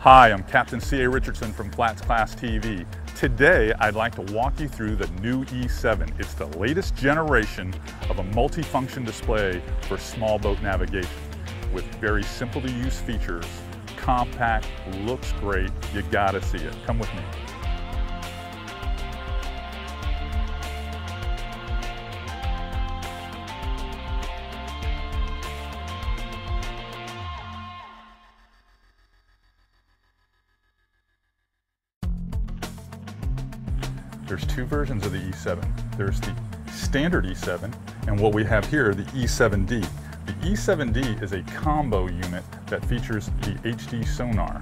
Hi, I'm Captain C.A. Richardson from Flats Class TV. Today, I'd like to walk you through the new E7. It's the latest generation of a multifunction display for small boat navigation with very simple to use features, compact, looks great. You gotta see it. Come with me. There's two versions of the E7. There's the standard E7 and what we have here, the E7D. The E7D is a combo unit that features the HD sonar.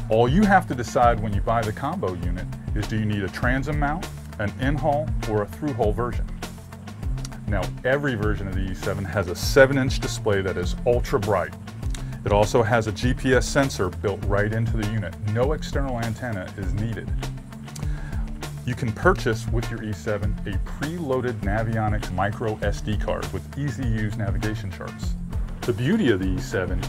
All you have to decide when you buy the combo unit is, do you need a transom mount, an in-hull, or a through-hull version? Now, every version of the E7 has a 7-inch display that is ultra bright. It also has a GPS sensor built right into the unit. No external antenna is needed. You can purchase with your E7 a preloaded Navionics micro SD card with easy-to-use navigation charts. The beauty of the E7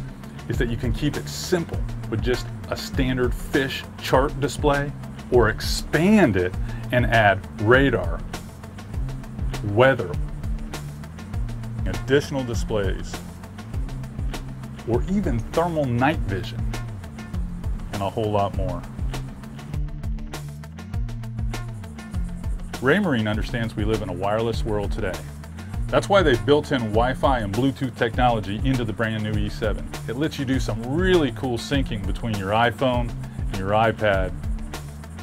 is that you can keep it simple with just a standard fish chart display, or expand it and add radar, weather, additional displays, or even thermal night vision, and a whole lot more. Raymarine understands we live in a wireless world today. That's why they've built in Wi-Fi and Bluetooth technology into the brand new E7. It lets you do some really cool syncing between your iPhone and your iPad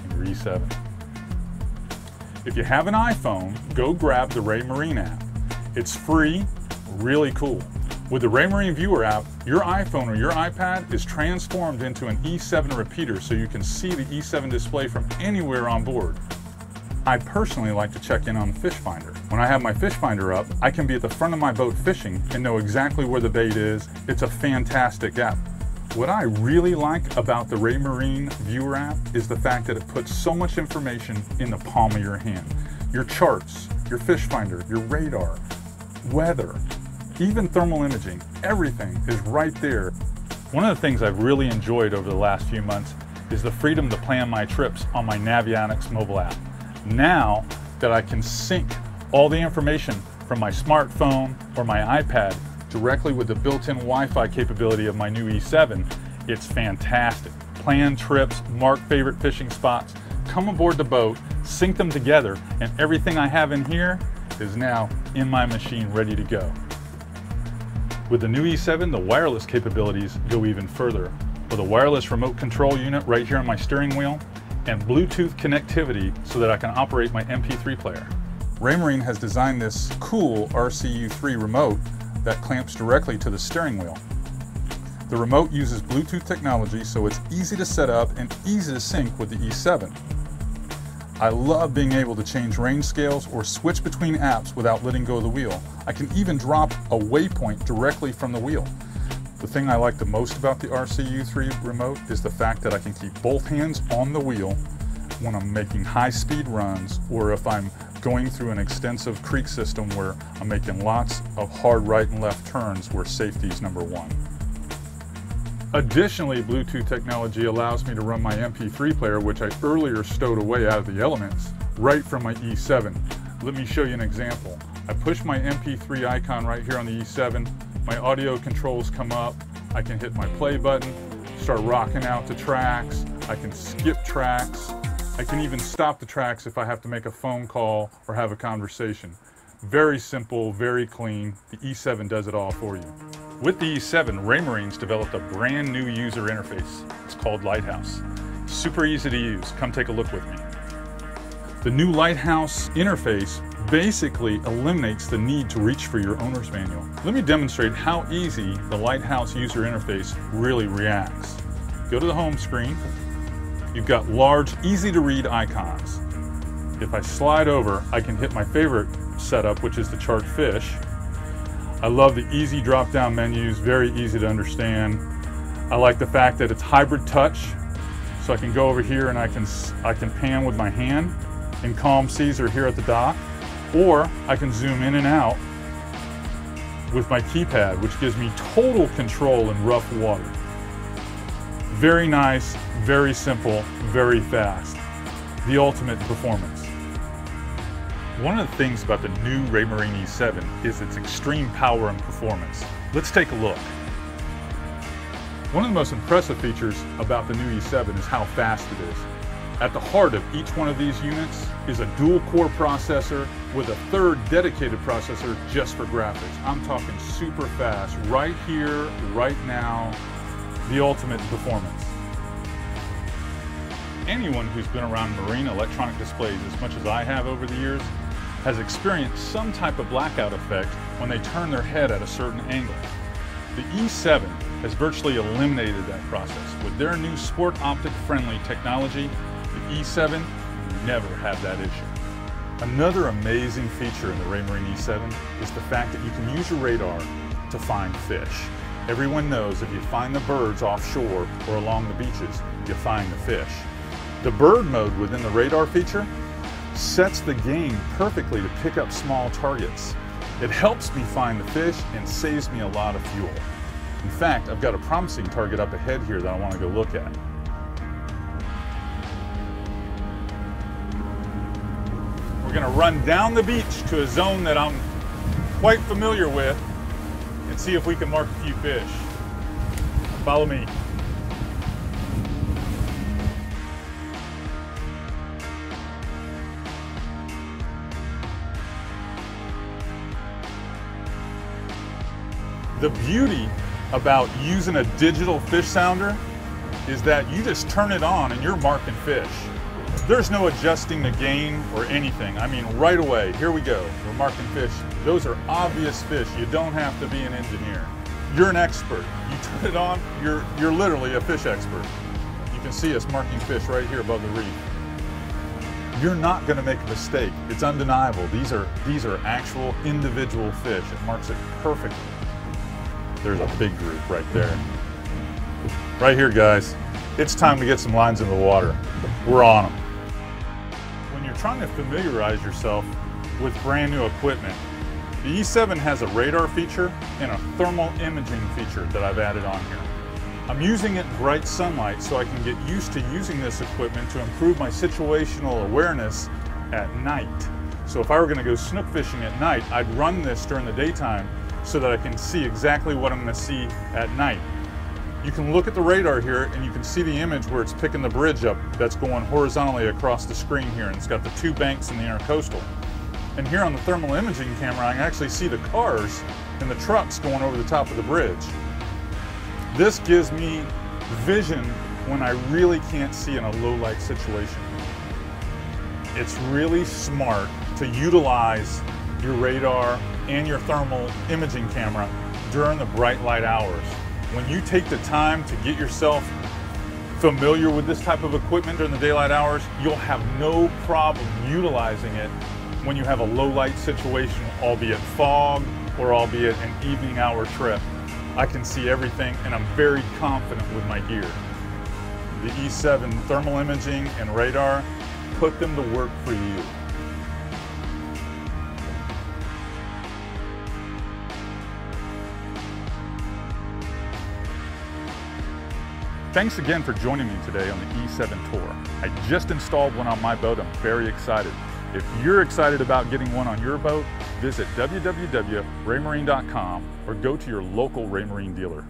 and your E7. If you have an iPhone, go grab the Raymarine app. It's free, really cool. With the Raymarine Viewer app, your iPhone or your iPad is transformed into an E7 repeater so you can see the E7 display from anywhere on board. I personally like to check in on the fish finder. When I have my fish finder up, I can be at the front of my boat fishing and know exactly where the bait is. It's a fantastic app. What I really like about the Raymarine Viewer app is the fact that it puts so much information in the palm of your hand. Your charts, your fish finder, your radar, weather, even thermal imaging, everything is right there. One of the things I've really enjoyed over the last few months is the freedom to plan my trips on my Navionics Mobile App. Now that I can sync all the information from my smartphone or my iPad directly with the built-in Wi-Fi capability of my new E7, it's fantastic. Plan trips, mark favorite fishing spots, come aboard the boat, sync them together, and everything I have in here is now in my machine ready to go. With the new E7, the wireless capabilities go even further, with a wireless remote control unit right here on my steering wheel, and Bluetooth connectivity so that I can operate my MP3 player. Raymarine has designed this cool RCU3 remote that clamps directly to the steering wheel. The remote uses Bluetooth technology, so it's easy to set up and easy to sync with the E7. I love being able to change range scales or switch between apps without letting go of the wheel. I can even drop a waypoint directly from the wheel. The thing I like the most about the RCU3 remote is the fact that I can keep both hands on the wheel when I'm making high-speed runs, or if I'm going through an extensive creek system where I'm making lots of hard right and left turns where safety is number one. Additionally, Bluetooth technology allows me to run my MP3 player, which I earlier stowed away out of the elements, right from my E7. Let me show you an example. I push my MP3 icon right here on the E7. My audio controls come up, I can hit my play button, start rocking out to tracks, I can skip tracks, I can even stop the tracks if I have to make a phone call or have a conversation. Very simple, very clean. The E7 does it all for you. With the E7, Raymarine's developed a brand new user interface. It's called Lighthouse. Super easy to use. Come take a look with me. The new Lighthouse interface basically eliminates the need to reach for your owner's manual. Let me demonstrate how easy the Lighthouse user interface really reacts. Go to the home screen. You've got large, easy to read icons. If I slide over, I can hit my favorite setup, which is the chart fish. I love the easy drop-down menus, very easy to understand. I like the fact that it's hybrid touch, so I can go over here and I can pan with my hand in calm seas or here at the dock, or I can zoom in and out with my keypad, which gives me total control in rough water. Very nice, very simple, very fast. The ultimate performance. One of the things about the new Raymarine E7 is its extreme power and performance. Let's take a look. One of the most impressive features about the new E7 is how fast it is. At the heart of each one of these units is a dual-core processor with a third dedicated processor just for graphics. I'm talking super fast, right here, right now, the ultimate performance. Anyone who's been around marine electronic displays as much as I have over the years has experienced some type of blackout effect when they turn their head at a certain angle. The E7 has virtually eliminated that process. With their new sport optic friendly technology, the E7 never had that issue. Another amazing feature in the Raymarine E7 is the fact that you can use your radar to find fish. Everyone knows if you find the birds offshore or along the beaches, you find the fish. The bird mode within the radar feature sets the game perfectly to pick up small targets. It helps me find the fish and saves me a lot of fuel. In fact, I've got a promising target up ahead here that I want to go look at. We're going to run down the beach to a zone that I'm quite familiar with and see if we can mark a few fish. Follow me. The beauty about using a digital fish sounder is that you just turn it on and you're marking fish. There's no adjusting the gain or anything. I mean, right away, here we go. We're marking fish. Those are obvious fish. You don't have to be an engineer. You're an expert. You turn it on, you're literally a fish expert. You can see us marking fish right here above the reef. You're not going to make a mistake. It's undeniable. These are actual individual fish. It marks it perfectly. There's a big group right there. Right here, guys. It's time to get some lines in the water. We're on them. When you're trying to familiarize yourself with brand new equipment, the E7 has a radar feature and a thermal imaging feature that I've added on here. I'm using it in bright sunlight so I can get used to using this equipment to improve my situational awareness at night. So if I were going to go snook fishing at night, I'd run this during the daytime so that I can see exactly what I'm going to see at night. You can look at the radar here and you can see the image where it's picking the bridge up that's going horizontally across the screen here, and it's got the two banks in the intercoastal. And here on the thermal imaging camera, I can actually see the cars and the trucks going over the top of the bridge. This gives me vision when I really can't see in a low light situation. It's really smart to utilize your radar and your thermal imaging camera during the bright light hours. When you take the time to get yourself familiar with this type of equipment during the daylight hours, you'll have no problem utilizing it when you have a low light situation, albeit fog or albeit an evening hour trip. I can see everything and I'm very confident with my gear. The E7 thermal imaging and radar, put them to work for you. Thanks again for joining me today on the E7 tour. I just installed one on my boat. I'm very excited. If you're excited about getting one on your boat, visit www.raymarine.com or go to your local Raymarine dealer.